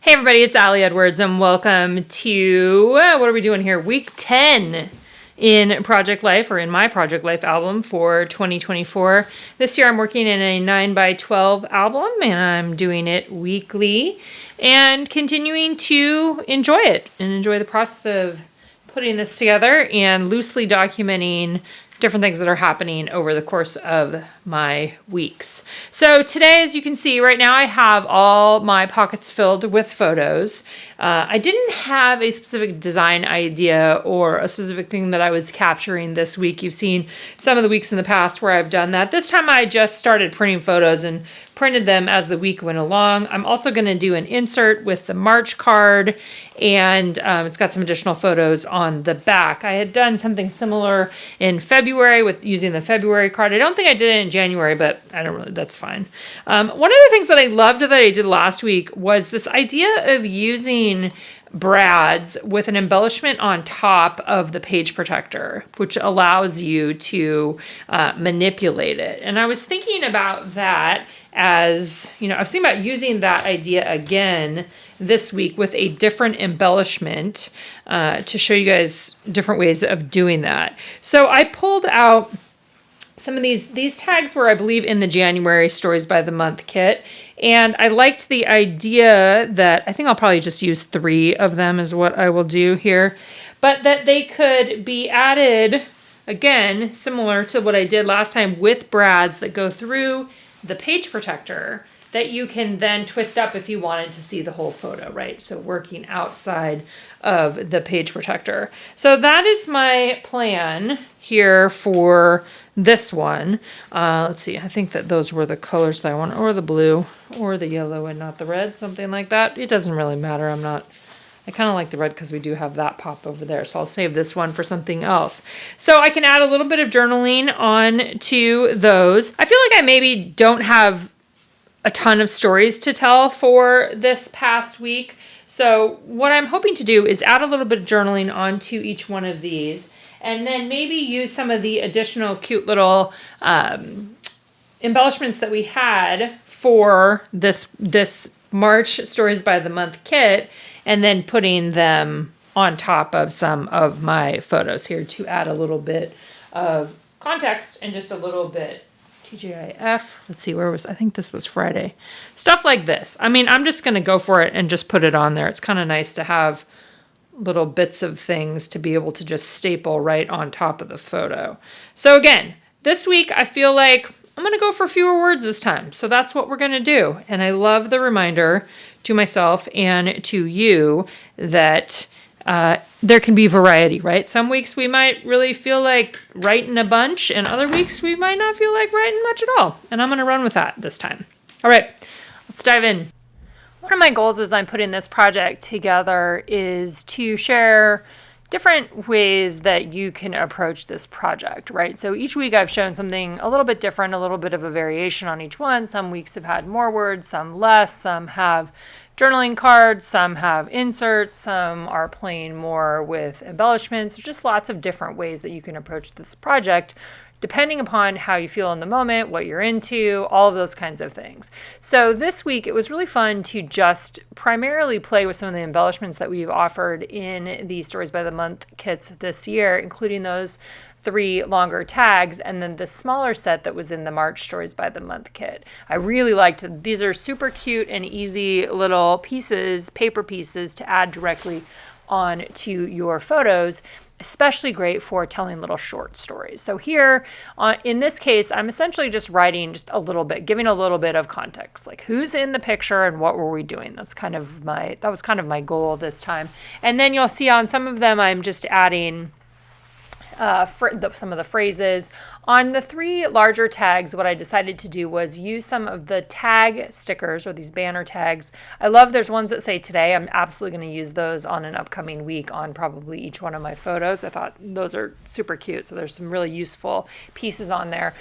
Hey everybody, it's Allie Edwards and welcome to, what are we doing here? Week 10 in Project Life, or in my Project Life album for 2024. This year I'm working in a 9x12 album and I'm doing it weekly and continuing to enjoy it and enjoy the process of putting this together and loosely documenting different things that are happening over the course of my weeks. So today, as you can see right now, I have all my pockets filled with photos. I didn't have a specific design idea or a specific thing that I was capturing this week. You've seen some of the weeks in the past where I've done that. This time I just started printing photos and printed them as the week went along. I'm also going to do an insert with the March card, and it's got some additional photos on the back. I had done something similar in February with using the February card. I don't think I did it in January, but I don't really, that's fine. One of the things that I loved that I did last week was this idea of using brads with an embellishment on top of the page protector, which allows you to manipulate it. And I was thinking about that as, I was thinking about using that idea again this week with a different embellishment to show you guys different ways of doing that. So I pulled out some of these tags were, I believe, in the January Stories by the Month kit. And I liked the idea that, I think I'll probably just use 3 of them is what I will do here, but that they could be added, again, similar to what I did last time, with brads that go through the page protector that you can then twist up if you wanted to see the whole photo, right? So working outside of the page protector. So that is my plan here for this one. Let's see, I think that those were the colors that I want, or the blue, or the yellow and not the red, something like that. It doesn't really matter. I kind of like the red because we do have that pop over there. So I'll save this one for something else. So I can add a little bit of journaling on to those. I feel like I maybe don't have a ton of stories to tell for this past week. So what I'm hoping to do is add a little bit of journaling onto each one of these, and then maybe use some of the additional cute little embellishments that we had for this March Stories by the Month kit, and then putting them on top of some of my photos here to add a little bit of context and just a little bit TGIF. Let's see, I think this was Friday. Stuff like this. I mean, I'm just going to go for it and just put it on there. It's kind of nice to have little bits of things to be able to just staple right on top of the photo. So again, this week I feel like I'm going to go for fewer words this time. So that's what we're going to do. And I love the reminder to myself and to you that there can be variety, right? Some weeks we might really feel like writing a bunch, and other weeks we might not feel like writing much at all. And I'm going to run with that this time. All right, let's dive in. One of my goals as I'm putting this project together is to share different ways that you can approach this project, right? So each week I've shown something a little bit different, a little bit of a variation on each one. Some weeks have had more words, some less, some have journaling cards, some have inserts, some are playing more with embellishments. There's just lots of different ways that you can approach this project, depending upon how you feel in the moment, what you're into, all of those kinds of things. So this week, it was really fun to just primarily play with some of the embellishments that we've offered in the Stories by the Month kits this year, including those 3 longer tags, and then the smaller set that was in the March Stories by the Month kit. I really liked, these are super cute and easy little pieces, paper pieces, to add directly onto your photos, especially great for telling little short stories. So here, in this case, I'm essentially just writing just a little bit, giving a little bit of context, like who's in the picture and what were we doing. That was kind of my goal this time. And then you'll see on some of them, I'm just adding some of the phrases. On the 3 larger tags, what I decided to do was use some of the tag stickers, or these banner tags. I love, there's ones that say today. I'm absolutely going to use those on an upcoming week on probably each one of my photos. I thought those are super cute. So there's some really useful pieces on there.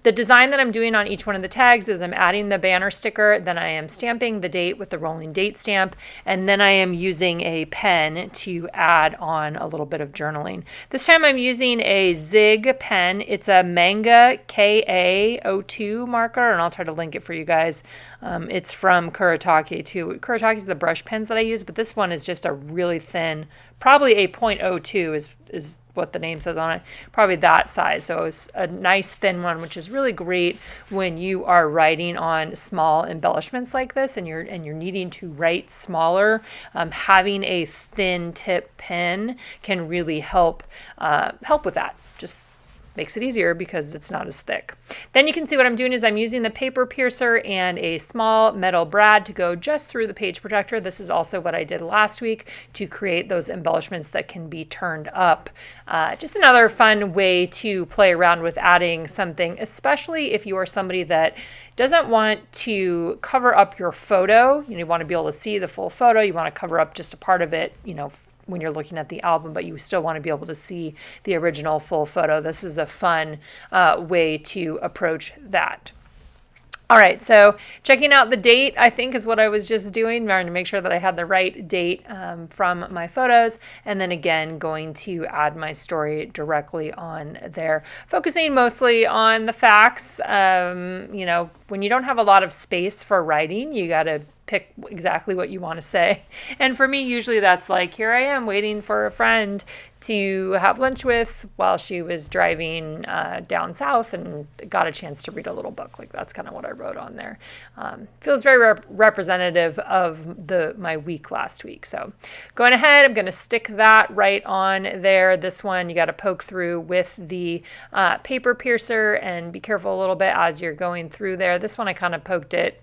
The design that I'm doing on each one of the tags is I'm adding the banner sticker, then I am stamping the date with the rolling date stamp, and then I am using a pen to add on a little bit of journaling. This time I'm using a Zig pen. It's a Manga KA02 marker, and I'll try to link it for you guys. It's from Kuretake too. Kuretake is the brush pens that I use, but this one is just a really thin, probably a .02 is what the name says on it, probably that size. So it's a nice thin one, which is really great when you are writing on small embellishments like this, and you're needing to write smaller. Having a thin tip pen can really help with that. Just makes it easier because it's not as thick. Then you can see what I'm doing is I'm using the paper piercer and a small metal brad to go just through the page protector. This is also what I did last week to create those embellishments that can be turned up. Just another fun way to play around with adding something, especially if you are somebody that doesn't want to cover up your photo. You want to be able to see the full photo. You want to cover up just a part of it, when you're looking at the album, but you still want to be able to see the original full photo. This is a fun way to approach that. All right, so checking out the date, I think, is what I was just doing, trying to make sure that I had the right date from my photos, and then again, going to add my story directly on there, focusing mostly on the facts. When you don't have a lot of space for writing, you got to pick exactly what you want to say. And for me, usually that's like, here I am waiting for a friend to have lunch with while she was driving down south and got a chance to read a little book. Like, that's kind of what I wrote on there. Feels very representative of my week last week. So going ahead, I'm going to stick that right on there. This one you got to poke through with the paper piercer, and be careful a little bit as you're going through there. This one I kind of poked it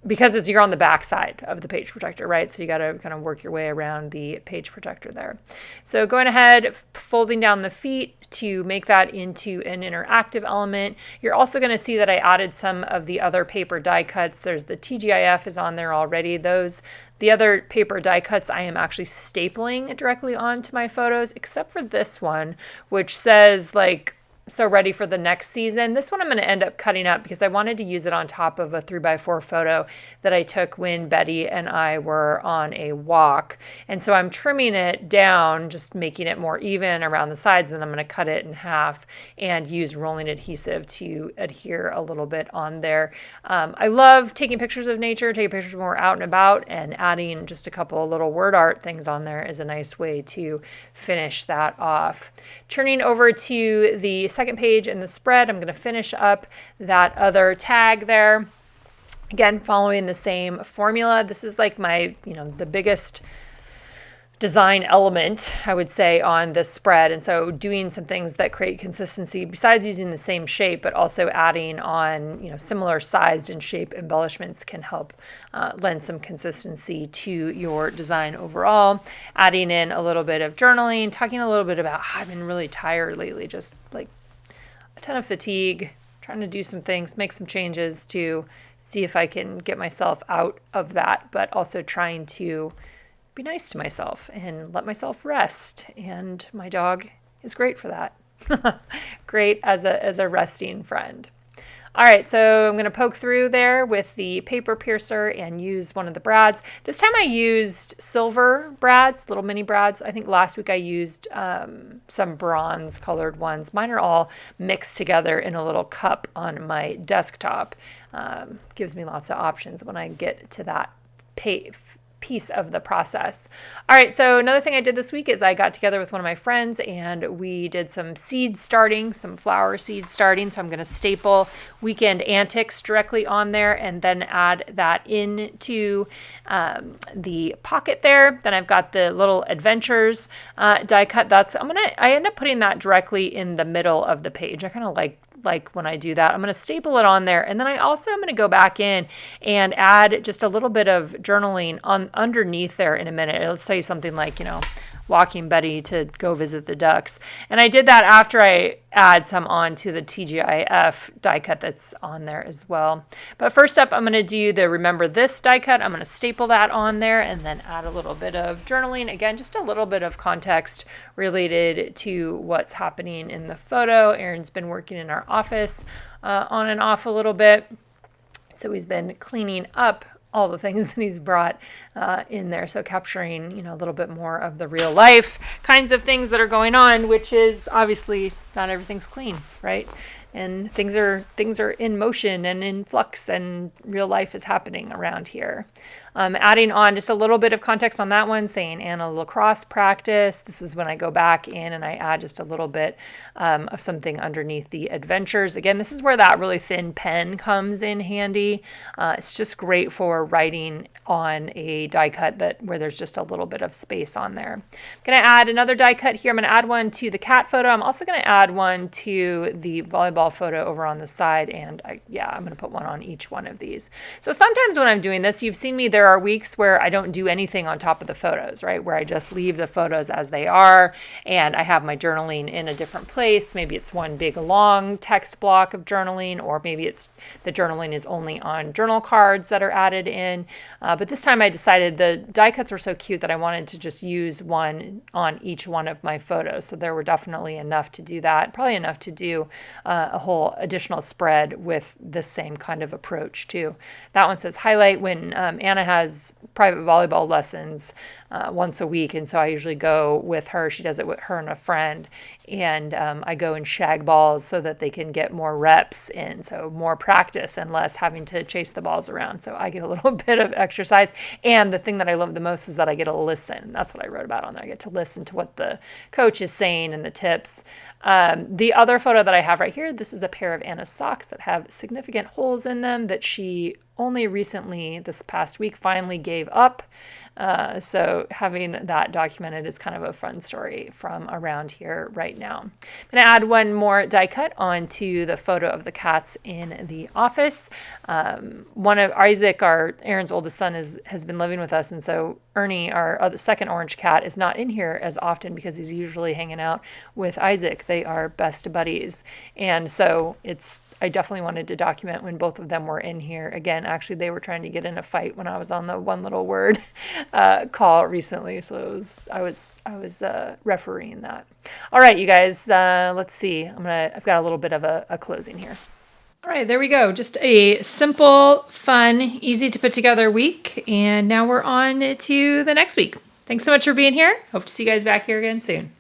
because you're on the back side of the page protector, right? So you got to kind of work your way around the page protector there. So going ahead, folding down the feet to make that into an interactive element. You're also going to see that I added some of the other paper die cuts. There's the TGIF is on there already. The other paper die cuts I am actually stapling directly onto my photos, except for this one, which says like, so ready for the next season. This one I'm going to end up cutting up because I wanted to use it on top of a 3x4 photo that I took when Betty and I were on a walk. And so I'm trimming it down, just making it more even around the sides. Then I'm going to cut it in half and use rolling adhesive to adhere a little bit on there. I love taking pictures of nature, taking pictures when we're out and about, and adding just a couple of little word art things on there is a nice way to finish that off. Turning over to the second page in the spread, I'm going to finish up that other tag there. Again, following the same formula. This is like my, the biggest design element, I would say, on this spread. And so doing some things that create consistency besides using the same shape, but also adding on, similar sized and shape embellishments can help lend some consistency to your design overall. Adding in a little bit of journaling, talking a little bit about how I've been really tired lately, just like a ton of fatigue, trying to do some things, make some changes to see if I can get myself out of that, but also trying to be nice to myself and let myself rest. And my dog is great for that. Great as a resting friend. All right, so I'm going to poke through there with the paper piercer and use one of the brads. This time I used silver brads, little mini brads. I think last week I used some bronze colored ones. Mine are all mixed together in a little cup on my desktop. Gives me lots of options when I get to that piece of the process. All right, so another thing I did this week is I got together with one of my friends and we did some seed starting, some flower seed starting. So I'm going to staple Weekend Antics directly on there and then add that into the pocket there. Then I've got the little Adventures die cut. I end up putting that directly in the middle of the page. I kind of like when I do that. I'm going to staple it on there. And then I'm going to go back in and add just a little bit of journaling on underneath there in a minute. It'll say something like, walking buddy to go visit the ducks. And I did that after I add some onto the TGIF die cut that's on there as well. But first up, I'm going to do the Remember This die cut. I'm going to staple that on there and then add a little bit of journaling. Again, just a little bit of context related to what's happening in the photo. Aaron's been working in our office on and off a little bit. So he's been cleaning up all the things that he's brought in there. So capturing, a little bit more of the real life kinds of things that are going on, which is obviously not everything's clean, right? And things are in motion and in flux, and real life is happening around here. Adding on just a little bit of context on that one, saying Anna lacrosse practice. This is when I go back in and I add just a little bit of something underneath the adventures. Again, this is where that really thin pen comes in handy. It's just great for writing on a die cut where there's just a little bit of space on there. I'm going to add another die cut here. I'm going to add one to the cat photo. I'm also going to add one to the volleyball photo over on the side, and I'm going to put one on each one of these. So sometimes when I'm doing this, you've seen me, there are weeks where I don't do anything on top of the photos, right? Where I just leave the photos as they are, and I have my journaling in a different place. Maybe it's one big long text block of journaling, or maybe it's the journaling is only on journal cards that are added in. But this time I decided the die cuts were so cute that I wanted to just use one on each one of my photos. So there were definitely enough to do that, probably enough to do a whole additional spread with the same kind of approach too. That one says highlight when Anna has private volleyball lessons once a week, and so I usually go with her. She does it with her and a friend, and I go and shag balls so that they can get more reps in, so more practice and less having to chase the balls around. So I get a little bit of exercise, and the thing that I love the most is that I get to listen. That's what I wrote about on there. I get to listen to what the coach is saying and the tips. The other photo that I have right here, this is a pair of Anna's socks that have significant holes in them that she only recently, this past week, finally gave up. So having that documented is kind of a fun story from around here right now. I'm going to add one more die cut onto the photo of the cats in the office. One of Isaac, Aaron's oldest son, has been living with us, and so Ernie, our second orange cat, is not in here as often because he's usually hanging out with Isaac. They are best buddies, and so I definitely wanted to document when both of them were in here. Again, actually, they were trying to get in a fight when I was on the one little word call recently, so I was refereeing that. All right, you guys, let's see. I've got a little bit of a closing here. All right, there we go. Just a simple, fun, easy to put together week, and now we're on to the next week. Thanks so much for being here. Hope to see you guys back here again soon.